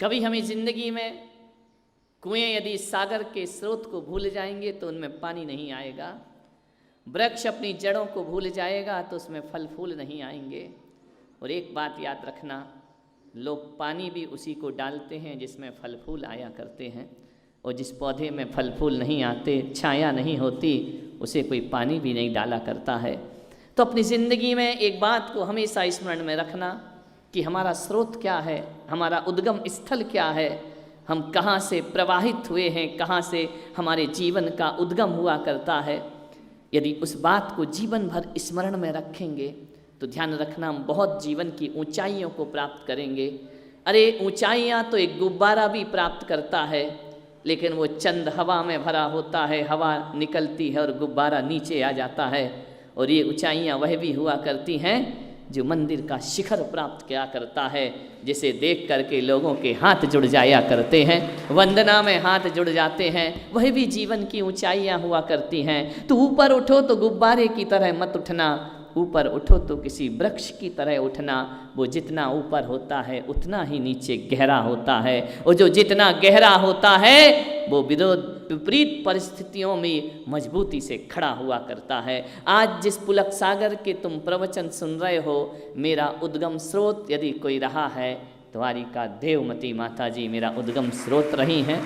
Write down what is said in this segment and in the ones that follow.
कभी हमें जिंदगी में कुएं यदि सागर के स्रोत को भूल जाएंगे तो उनमें पानी नहीं आएगा। वृक्ष अपनी जड़ों को भूल जाएगा तो उसमें फल फूल नहीं आएंगे। और एक बात याद रखना, लोग पानी भी उसी को डालते हैं जिसमें फल फूल आया करते हैं, और जिस पौधे में फल फूल नहीं आते, छाया नहीं होती, उसे कोई पानी भी नहीं डाला करता है। तो अपनी ज़िंदगी में एक बात को हमेशा स्मरण में रखना कि हमारा स्रोत क्या है, हमारा उद्गम स्थल क्या है, हम कहाँ से प्रवाहित हुए हैं, कहाँ से हमारे जीवन का उद्गम हुआ करता है। यदि उस बात को जीवन भर स्मरण में रखेंगे तो ध्यान रखना, हम बहुत जीवन की ऊंचाइयों को प्राप्त करेंगे। अरे ऊंचाइयाँ तो एक गुब्बारा भी प्राप्त करता है, लेकिन वो चंद हवा में भरा होता है, हवा निकलती है और गुब्बारा नीचे आ जाता है। और ये ऊंचाइयाँ वह भी हुआ करती हैं जो मंदिर का शिखर प्राप्त किया करता है, जिसे देख करके लोगों के हाथ जुड़ जाया करते हैं, वंदना में हाथ जुड़ जाते हैं। वह भी जीवन की ऊंचाइयाँ हुआ करती हैं। तो ऊपर उठो तो गुब्बारे की तरह मत उठना, ऊपर उठो तो किसी वृक्ष की तरह उठना। वो जितना ऊपर होता है उतना ही नीचे गहरा होता है, और जो जितना गहरा होता है वो विपरीत परिस्थितियों में मजबूती से खड़ा हुआ करता है। आज जिस पुलक सागर के तुम प्रवचन सुन रहे हो, मेरा उद्गम स्रोत यदि कोई रहा है, द्वारिका देवमती माता जी मेरा उद्गम स्रोत रही हैं।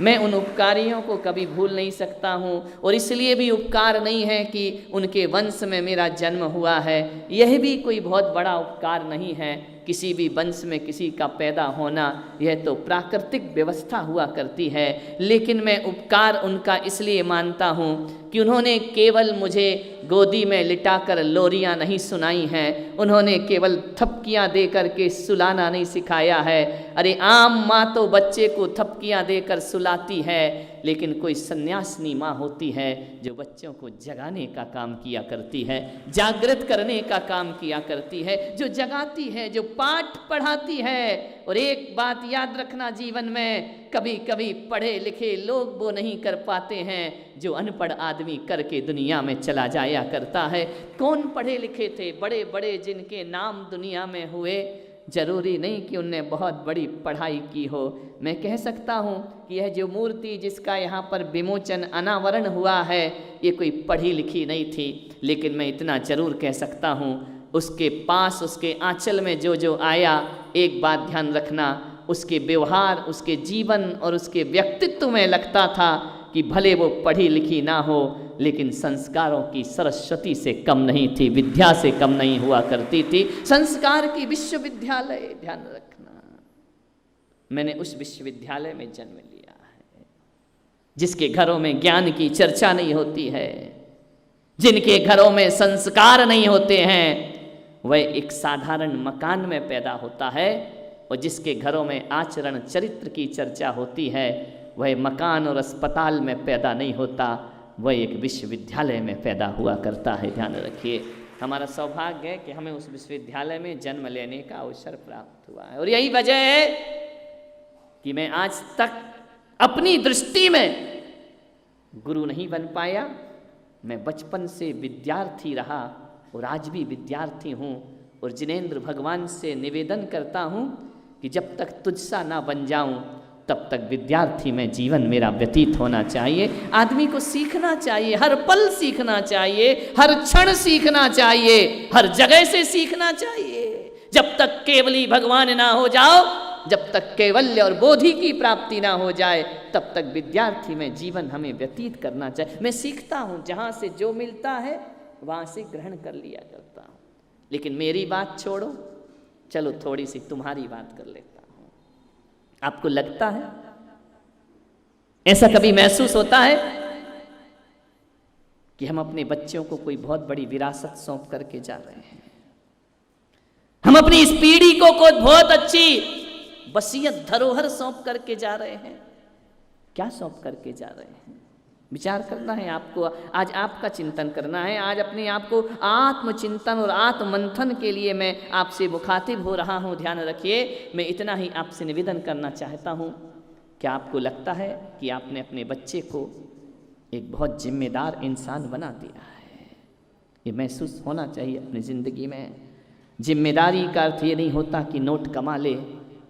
मैं उन उपकारियों को कभी भूल नहीं सकता हूँ, और इसलिए भी उपकार नहीं है कि उनके वंश में मेरा जन्म हुआ है। यह भी कोई बहुत बड़ा उपकार नहीं है। किसी भी वंश में किसी का पैदा होना, यह तो प्राकृतिक व्यवस्था हुआ करती है। लेकिन मैं उपकार उनका इसलिए मानता हूँ कि उन्होंने केवल मुझे गोदी में लिटाकर लोरियां नहीं सुनाई हैं, उन्होंने केवल थपकियां दे कर के सुलाना नहीं सिखाया है। अरे आम माँ तो बच्चे को थपकियां देकर सुलाती है, लेकिन कोई सन्यासिनी माँ होती है जो बच्चों को जगाने का काम किया करती है, जागृत करने का काम किया करती है, जो जगाती है, जो पाठ पढ़ाती है। और एक बात याद रखना, जीवन में कभी कभी पढ़े लिखे लोग वो नहीं कर पाते हैं जो अनपढ़ आदमी करके दुनिया में चला जाया करता है। कौन पढ़े लिखे थे? बड़े बड़े जिनके नाम दुनिया में हुए, जरूरी नहीं कि उनने बहुत बड़ी पढ़ाई की हो। मैं कह सकता हूँ कि यह जो मूर्ति जिसका यहाँ पर विमोचन अनावरण हुआ है, ये कोई पढ़ी लिखी नहीं थी। लेकिन मैं इतना जरूर कह सकता हूँ, उसके पास, उसके आंचल में जो जो आया, एक बात ध्यान रखना, उसके व्यवहार, उसके जीवन और उसके व्यक्तित्व में लगता था कि भले वो पढ़ी लिखी ना हो, लेकिन संस्कारों की सरस्वती से कम नहीं थी, विद्या से कम नहीं हुआ करती थी। संस्कार की विश्वविद्यालय, ध्यान रखना, मैंने उस विश्वविद्यालय में जन्म लिया है जिसके घरों में ज्ञान की चर्चा नहीं होती है, जिनके घरों में संस्कार नहीं होते हैं। वह एक साधारण मकान में पैदा होता है, और जिसके घरों में आचरण चरित्र की चर्चा होती है, वह मकान और अस्पताल में पैदा नहीं होता, वह एक विश्वविद्यालय में पैदा हुआ करता है। ध्यान रखिए, हमारा सौभाग्य है कि हमें उस विश्वविद्यालय में जन्म लेने का अवसर प्राप्त हुआ है। और यही वजह है कि मैं आज तक अपनी दृष्टि में गुरु नहीं बन पाया। मैं बचपन से विद्यार्थी रहा और आज भी विद्यार्थी हूँ, और जिनेंद्र भगवान से निवेदन करता हूँ कि जब तक तुझसा ना बन जाऊँ तब तक विद्यार्थी में जीवन मेरा व्यतीत होना चाहिए। आदमी को सीखना चाहिए, हर पल सीखना चाहिए, हर क्षण सीखना चाहिए, हर जगह से सीखना चाहिए। जब तक केवली भगवान ना हो जाओ, जब तक कैवल्य और बोधि की प्राप्ति ना हो जाए, तब तक विद्यार्थी में जीवन हमें व्यतीत करना चाहिए। मैं सीखता हूँ, जहाँ से जो मिलता है वहाँ से ग्रहण कर लिया करता हूँ। लेकिन मेरी बात छोड़ो, चलो थोड़ी सी तुम्हारी बात कर लेता हूँ। आपको लगता है, ऐसा कभी महसूस होता है कि हम अपने बच्चों को कोई बहुत बड़ी विरासत सौंप करके जा रहे हैं, हम अपनी इस पीढ़ी को कोई बहुत अच्छी वसीयत धरोहर सौंप करके जा रहे हैं? क्या सौंप करके जा रहे हैं? विचार करना है आपको, आज आपका चिंतन करना है। आज अपने आप को आत्मचिंतन और आत्ममंथन के लिए मैं आपसे मुखातिब हो रहा हूँ। ध्यान रखिए, मैं इतना ही आपसे निवेदन करना चाहता हूँ। क्या आपको लगता है कि आपने अपने बच्चे को एक बहुत जिम्मेदार इंसान बना दिया है? ये महसूस होना चाहिए अपनी ज़िंदगी में। जिम्मेदारी का अर्थ ये नहीं होता कि नोट कमा ले,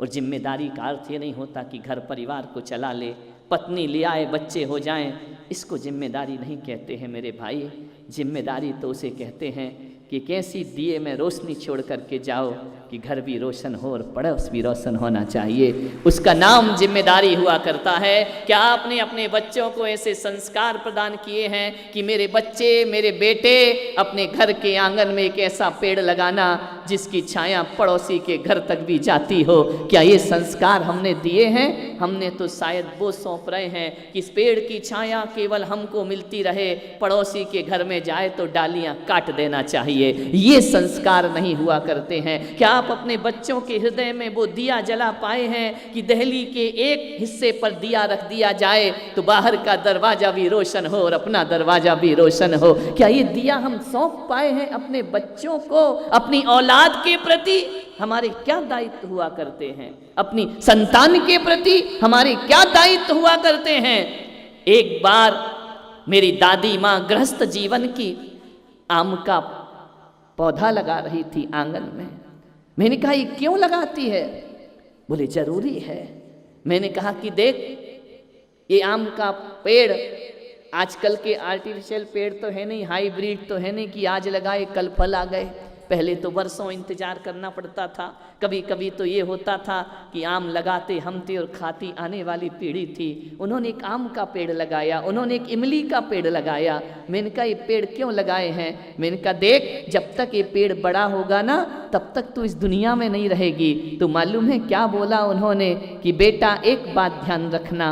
और जिम्मेदारी का अर्थ ये नहीं होता कि घर परिवार को चला ले, पत्नी ले आए, बच्चे हो जाएं, इसको जिम्मेदारी नहीं कहते हैं मेरे भाई। जिम्मेदारी तो उसे कहते हैं कि कैसी दिए में रोशनी छोड़ करके जाओ कि घर भी रोशन हो और पड़ोस भी रोशन होना चाहिए। उसका नाम जिम्मेदारी हुआ करता है। क्या आपने अपने बच्चों को ऐसे संस्कार प्रदान किए हैं कि मेरे बच्चे, मेरे बेटे अपने घर के आंगन में एक ऐसा पेड़ लगाना जिसकी छाया पड़ोसी के घर तक भी जाती हो? क्या ये संस्कार हमने दिए हैं? हमने तो शायद वो सौंप रहे हैं कि इस पेड़ की छाया केवल हमको मिलती रहे, पड़ोसी के घर में जाए तो डालियां काट देना चाहिए। ये संस्कार नहीं हुआ करते हैं। क्या आप अपने बच्चों के हृदय में वो दिया जला पाए हैं कि दहली के एक हिस्से पर दिया रख दिया जाए तो बाहर का दरवाजा भी रोशन हो और अपना दरवाजा भी रोशन हो? क्या ये दिया हम सौंप पाए हैं अपने बच्चों को? अपनी औलाद के प्रति हमारे क्या दायित्व हुआ करते हैं? अपनी संतान के प्रति हमारे क्या दायित्व हुआ करते हैं? एक बार मेरी दादी माँ गृहस्थ जीवन की आम का पौधा लगा रही थी आंगन में। मैंने कहा ये क्यों लगाती है? बोले जरूरी है। मैंने कहा कि देख, ये आम का पेड़ आजकल के आर्टिफिशियल पेड़ तो है नहीं, हाइब्रिड तो है नहीं कि आज लगाए कल फल आ गए। पहले तो वर्षों इंतजार करना पड़ता था। कभी कभी तो ये होता था कि आम लगाते हम थे और खाती आने वाली पीढ़ी थी। उन्होंने एक आम का पेड़ लगाया, उन्होंने एक इमली का पेड़ लगाया। मैंने कहा ये पेड़ क्यों लगाए हैं? मैंने कहा देख, जब तक ये पेड़ बड़ा होगा ना तब तक तू इस दुनिया में नहीं रहेगी। तो मालूम है क्या बोला उन्होंने कि बेटा एक बात ध्यान रखना,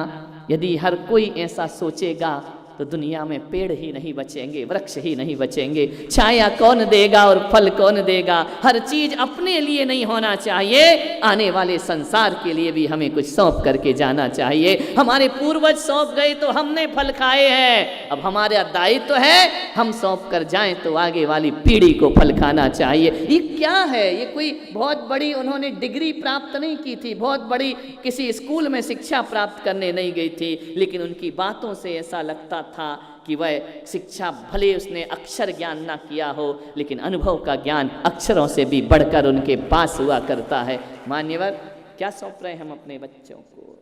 यदि हर कोई ऐसा सोचेगा तो दुनिया में पेड़ ही नहीं बचेंगे, वृक्ष ही नहीं बचेंगे। छाया कौन देगा और फल कौन देगा? हर चीज अपने लिए नहीं होना चाहिए, आने वाले संसार के लिए भी हमें कुछ सौंप करके जाना चाहिए। हमारे पूर्वज सौंप गए तो हमने फल खाए हैं, अब हमारा दायित्व है हम सौंप कर जाएं तो आगे वाली पीढ़ी को फल खाना चाहिए। ये क्या है? ये कोई बहुत बड़ी उन्होंने डिग्री प्राप्त नहीं की थी, बहुत बड़ी किसी स्कूल में शिक्षा प्राप्त करने नहीं गई थी, लेकिन उनकी बातों से ऐसा लगता था कि वह शिक्षा भले उसने अक्षर ज्ञान ना किया हो, लेकिन अनुभव का ज्ञान अक्षरों से भी बढ़कर उनके पास हुआ करता है। मान्यवर, क्या सौंप रहे हैं हम अपने बच्चों को?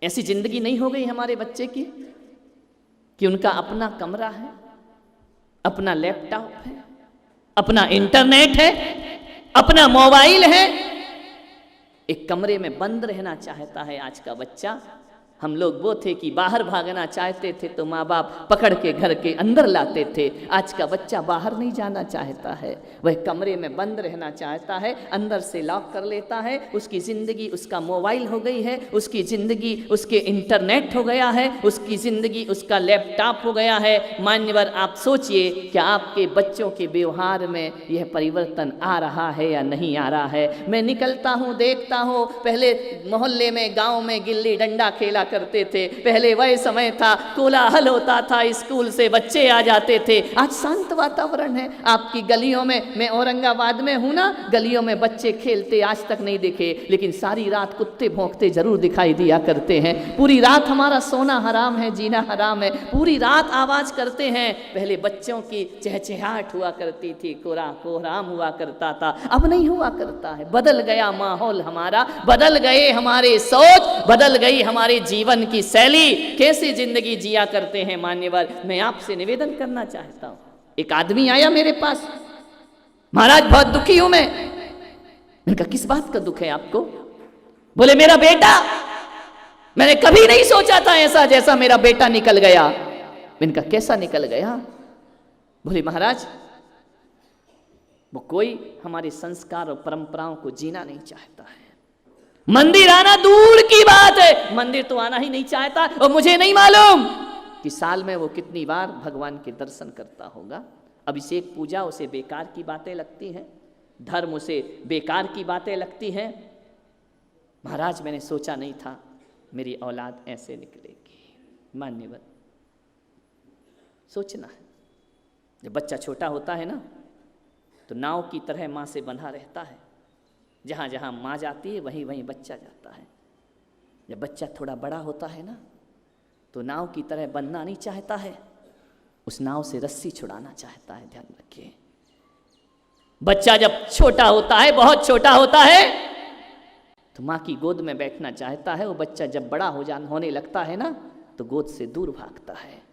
ऐसी जिंदगी नहीं हो गई हमारे बच्चे की कि उनका अपना कमरा है, अपना लैपटॉप है, अपना इंटरनेट है, अपना मोबाइल है। एक कमरे में बंद रहना चाहता है आज का बच्चा। हम लोग वो थे कि बाहर भागना चाहते थे तो माँ बाप पकड़ के घर के अंदर लाते थे। आज का बच्चा बाहर नहीं जाना चाहता है, वह कमरे में बंद रहना चाहता है, अंदर से लॉक कर लेता है। उसकी ज़िंदगी उसका मोबाइल हो गई है, उसकी ज़िंदगी उसके इंटरनेट हो गया है, उसकी ज़िंदगी उसका लैपटॉप हो गया है। मान्यवर, आप सोचिए क्या आपके बच्चों के व्यवहार में यह परिवर्तन आ रहा है या नहीं आ रहा है? मैं निकलता हूँ, देखता हूँ, पहले मोहल्ले में गाँव में गिल्ली डंडा खेला करते थे। पहले वह समय था, कोलाहल होता था, स्कूल से बच्चे आ जाते थे। आज शांत वातावरण है। आपकी गलियों में, मैं औरंगाबाद में हूं ना, गलियों में बच्चे खेलते आज तक नहीं दिखे, लेकिन सारी रात कुत्ते भौंकते जरूर दिखाई दिया करते हैं। पूरी रात हमारा सोना हराम है, जीना हराम है, पूरी रात आवाज करते हैं। पहले बच्चों की चहचहाहट हुआ करती थी, कोहराम हुआ करता था, अब नहीं हुआ करता है। बदल गया माहौल हमारा, बदल गए हमारे सोच, बदल गई हमारे जीवन की शैली, कैसी जिंदगी जिया करते हैं। मान्यवर, मैं आपसे निवेदन करना चाहता हूं। एक आदमी आया मेरे पास, महाराज बहुत दुखी हूं मैं। मैंने कहा किस बात का दुख है आपको? बोले मेरा बेटा, मैंने कभी नहीं सोचा था ऐसा जैसा मेरा बेटा निकल गया। मैंने कहा कैसा निकल गया? बोले महाराज वो कोई हमारे संस्कार और परंपराओं को जीना नहीं चाहता है। मंदिर आना दूर की बात है, मंदिर तो आना ही नहीं चाहता, और मुझे नहीं मालूम कि साल में वो कितनी बार भगवान के दर्शन करता होगा। अभिषेक पूजा उसे बेकार की बातें लगती हैं, धर्म उसे बेकार की बातें लगती हैं। महाराज मैंने सोचा नहीं था मेरी औलाद ऐसे निकलेगी। मान्यवर, सोचना है, जब बच्चा छोटा होता है ना तो नाव की तरह माँ से बंधा रहता है, जहाँ जहाँ माँ जाती है वहीं वहीं बच्चा जाता है। जब बच्चा थोड़ा बड़ा होता है ना तो नाव की तरह बनना नहीं चाहता है, उस नाव से रस्सी छुड़ाना चाहता है। ध्यान रखिए, बच्चा जब छोटा होता है, बहुत छोटा होता है, तो माँ की गोद में बैठना चाहता है। वो बच्चा जब बड़ा होने लगता है ना, तो गोद से दूर भागता है।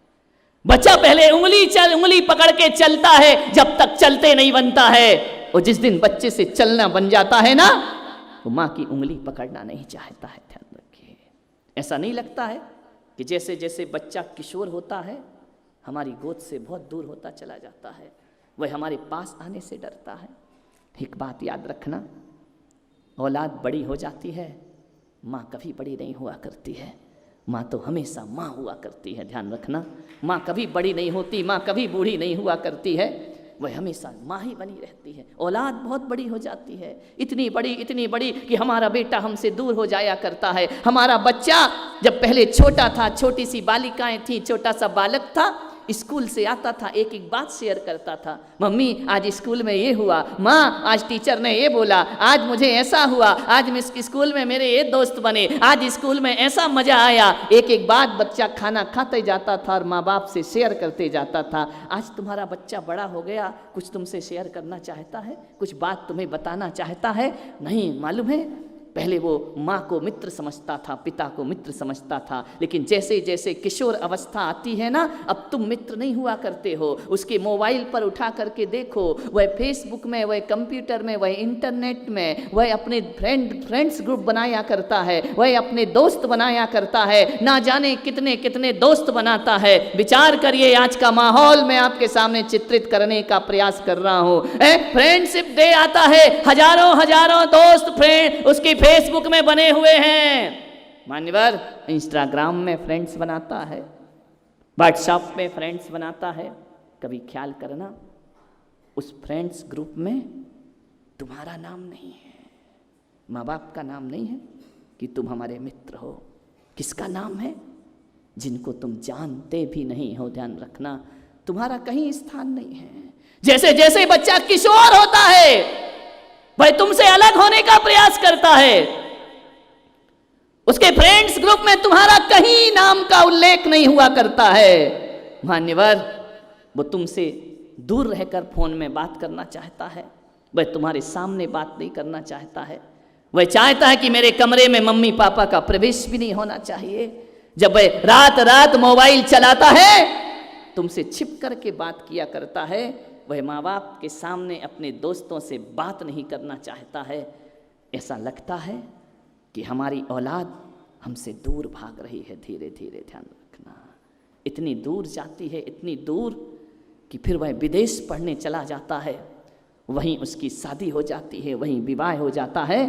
बच्चा पहले उंगली पकड़ के चलता है, जब तक चलते नहीं बनता है। और जिस दिन बच्चे से चलना बन जाता है ना, वो माँ की उंगली पकड़ना नहीं चाहता है। ध्यान रखिए, ऐसा नहीं लगता है कि जैसे जैसे बच्चा किशोर होता है, हमारी गोद से बहुत दूर होता चला जाता है, वह हमारे पास आने से डरता है। एक बात याद रखना, औलाद बड़ी हो जाती है, माँ कभी बड़ी नहीं हुआ करती है। माँ तो हमेशा माँ हुआ करती है। ध्यान रखना, माँ कभी बड़ी नहीं होती, माँ कभी बूढ़ी नहीं हुआ करती है, वह हमेशा माँ ही बनी रहती है। औलाद बहुत बड़ी हो जाती है, इतनी बड़ी कि हमारा बेटा हमसे दूर हो जाया करता है। हमारा बच्चा जब पहले छोटा था, छोटी सी बालिकाएं थी, छोटा सा बालक था, स्कूल से आता था, एक एक बात शेयर करता था। मम्मी आज स्कूल में ये हुआ, माँ आज टीचर ने ये बोला, आज मुझे ऐसा हुआ, आज मैं स्कूल में मेरे ये दोस्त बने, आज स्कूल में ऐसा मजा आया। एक एक बात बच्चा खाना खाते जाता था और माँ बाप से शेयर करते जाता था। आज तुम्हारा बच्चा बड़ा हो गया, कुछ तुमसे शेयर करना चाहता है, कुछ बात तुम्हें बताना चाहता है? नहीं, मालूम है, पहले वो माँ को मित्र समझता था, पिता को मित्र समझता था, लेकिन जैसे जैसे किशोर अवस्था आती है ना, अब तुम मित्र नहीं हुआ करते हो। उसके मोबाइल पर उठा करके देखो, वह फेसबुक में, वह कंप्यूटर में, वह इंटरनेट में, वह अपने फ्रेंड्स ग्रुप बनाया करता है, वह अपने दोस्त बनाया करता है, ना जाने कितने कितने दोस्त बनाता है। विचार करिए, आज का माहौल मैं आपके सामने चित्रित करने का प्रयास कर रहा हूँ। फ्रेंडशिप डे आता है, हजारों दोस्त फ्रेंड उसकी फेसबुक में बने हुए हैं। मान्यवर इंस्टाग्राम में फ्रेंड्स बनाता है, व्हाट्सएप में फ्रेंड्स बनाता है। कभी ख्याल करना, उस फ्रेंड्स ग्रुप में तुम्हारा नाम नहीं है, माँ बाप का नाम नहीं है कि तुम हमारे मित्र हो। किसका नाम है? जिनको तुम जानते भी नहीं हो। ध्यान रखना, तुम्हारा कहीं स्थान नहीं है। जैसे जैसे बच्चा किशोर होता है, वह तुमसे अलग होने का प्रयास करता है। उसके फ्रेंड्स ग्रुप में तुम्हारा कहीं नाम का उल्लेख नहीं हुआ करता है। मान्यवर, वो तुमसे दूर रहकर फोन में बात करना चाहता है, वह तुम्हारे सामने बात नहीं करना चाहता है। वह चाहता है कि मेरे कमरे में मम्मी पापा का प्रवेश भी नहीं होना चाहिए। जब वह रात रात मोबाइल चलाता है, तुमसे छिप करके बात किया करता है। वह माँ बाप के सामने अपने दोस्तों से बात नहीं करना चाहता है। ऐसा लगता है कि हमारी औलाद हमसे दूर भाग रही है। धीरे धीरे ध्यान रखना, इतनी दूर जाती है, इतनी दूर कि फिर वह विदेश पढ़ने चला जाता है, वहीं उसकी शादी हो जाती है, वहीं विवाह हो जाता है।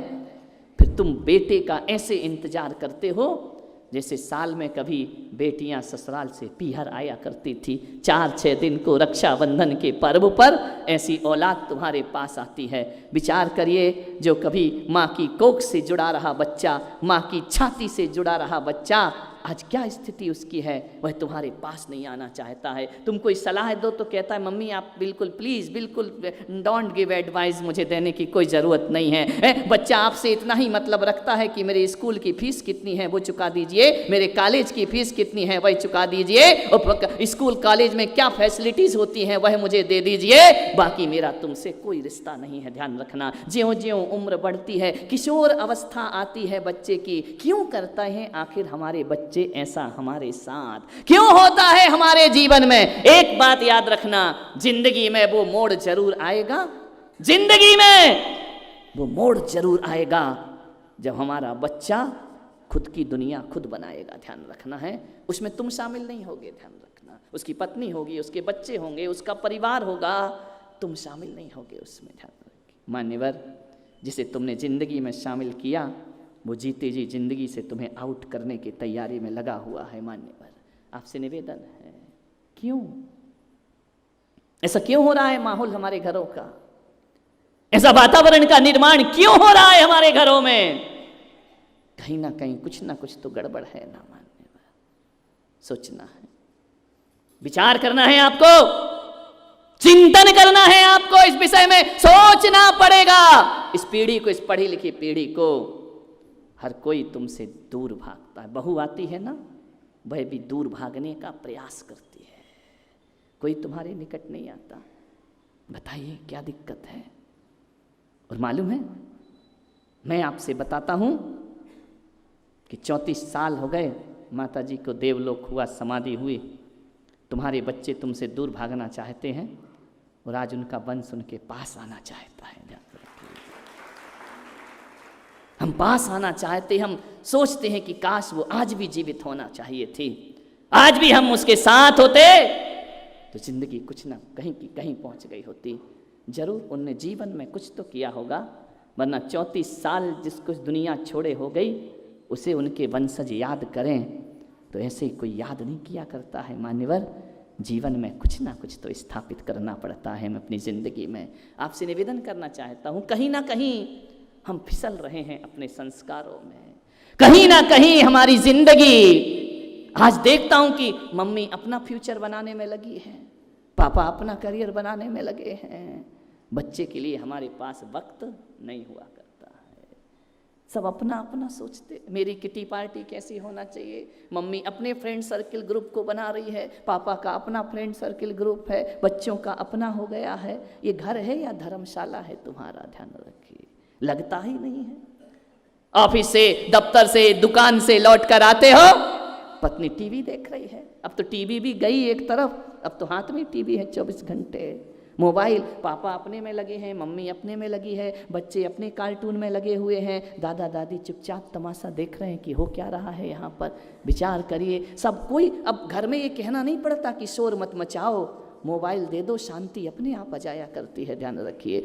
फिर तुम बेटे का ऐसे इंतजार करते हो जैसे साल में कभी बेटियां ससुराल से पीहर आया करती थी। 4-6 दिन को रक्षाबंधन के पर्व पर ऐसी औलाद तुम्हारे पास आती है। विचार करिए, जो कभी माँ की कोख से जुड़ा रहा बच्चा, माँ की छाती से जुड़ा रहा बच्चा, आज क्या स्थिति उसकी है? वह तुम्हारे पास नहीं आना चाहता है। तुम कोई सलाह दो तो कहता है मम्मी आप बिल्कुल प्लीज़ बिल्कुल डोंट गिव एडवाइस, मुझे देने की कोई ज़रूरत नहीं है। बच्चा आपसे इतना ही मतलब रखता है कि मेरे स्कूल की फ़ीस कितनी है वो चुका दीजिए, मेरे कॉलेज की फ़ीस कितनी है वही चुका दीजिए, और स्कूल कॉलेज में क्या फैसिलिटीज़ होती हैं वह मुझे दे दीजिए, बाकी मेरा तुमसे कोई रिश्ता नहीं है। ध्यान रखना, ज्यों ज्यों उम्र बढ़ती है, किशोर अवस्था आती है बच्चे की, क्यों करता है आखिर हमारे बच्चे ऐसा हमारे साथ? क्यों होता है हमारे जीवन में? एक बात याद रखना, जिंदगी में वो मोड़ जरूर आएगा, जिंदगी में वो मोड़ जरूर आएगा जब हमारा बच्चा खुद की दुनिया खुद बनाएगा। ध्यान रखना है, उसमें तुम शामिल नहीं होगे। ध्यान रखना, उसकी पत्नी होगी, उसके बच्चे होंगे, उसका परिवार होगा, तुम शामिल नहीं होगे उसमें। ध्यान रखिए मान्यवर, जिसे तुमने जिंदगी में शामिल किया वो जीते जी जिंदगी से तुम्हें आउट करने की तैयारी में लगा हुआ है। मान्यवर, आपसे निवेदन है, क्यों ऐसा क्यों हो रहा है? माहौल हमारे घरों का, ऐसा वातावरण का निर्माण क्यों हो रहा है हमारे घरों में? कहीं ना कहीं कुछ ना कुछ तो गड़बड़ है ना। मान्यवर, सोचना है, विचार करना है, आपको चिंतन करना है, आपको इस विषय में सोचना पड़ेगा। इस पीढ़ी को, इस पढ़ी लिखी पीढ़ी को हर कोई तुमसे दूर भागता है। बहू आती है ना, वह भी दूर भागने का प्रयास करती है, कोई तुम्हारे निकट नहीं आता। बताइए क्या दिक्कत है? और मालूम है, मैं आपसे बताता हूँ कि 34 साल हो गए माता जी को देवलोक हुआ, समाधि हुई, तुम्हारे बच्चे तुमसे दूर भागना चाहते हैं और आज उनका वंश उनके पास आना चाहता है। हम पास आना चाहते, हम सोचते हैं कि काश वो आज भी जीवित होना चाहिए थी, आज भी हम उसके साथ होते तो जिंदगी कुछ ना कहीं की कहीं पहुंच गई होती। जरूर उनने जीवन में कुछ तो किया होगा, वरना 34 साल जिसको दुनिया छोड़े हो गई उसे उनके वंशज याद करें तो ऐसे कोई याद नहीं किया करता है। मान्यवर, जीवन में कुछ ना कुछ तो स्थापित करना पड़ता है। मैं अपनी ज़िंदगी में आपसे निवेदन करना चाहता हूँ, कहीं ना कहीं हम फिसल रहे हैं अपने संस्कारों में, कहीं ना कहीं हमारी जिंदगी, आज देखता हूं कि मम्मी अपना फ्यूचर बनाने में लगी है, पापा अपना करियर बनाने में लगे हैं, बच्चे के लिए हमारे पास वक्त नहीं हुआ करता है। सब अपना अपना सोचते, मेरी किटी पार्टी कैसी होना चाहिए, मम्मी अपने फ्रेंड सर्किल ग्रुप को बना रही है, पापा का अपना फ्रेंड सर्किल ग्रुप है, बच्चों का अपना हो गया है। ये घर है या धर्मशाला है, तुम्हारा ध्यान रखिए, लगता ही नहीं है। ऑफिस से, दफ्तर से, दुकान से लौट कर आते हो, पत्नी टीवी देख रही है, अब तो टीवी भी गई एक तरफ, अब तो हाथ में टीवी है 24 घंटे, मोबाइल, पापा अपने में लगे हैं, मम्मी अपने में लगी है, बच्चे अपने कार्टून में लगे हुए हैं, दादा दादी चुपचाप तमाशा देख रहे हैं कि हो क्या रहा है यहाँ पर। विचार करिए, सब कोई, अब घर में ये कहना नहीं पड़ता कि शोर मत मचाओ, मोबाइल दे दो, शांति अपने आप आ जाया करती है। ध्यान रखिए।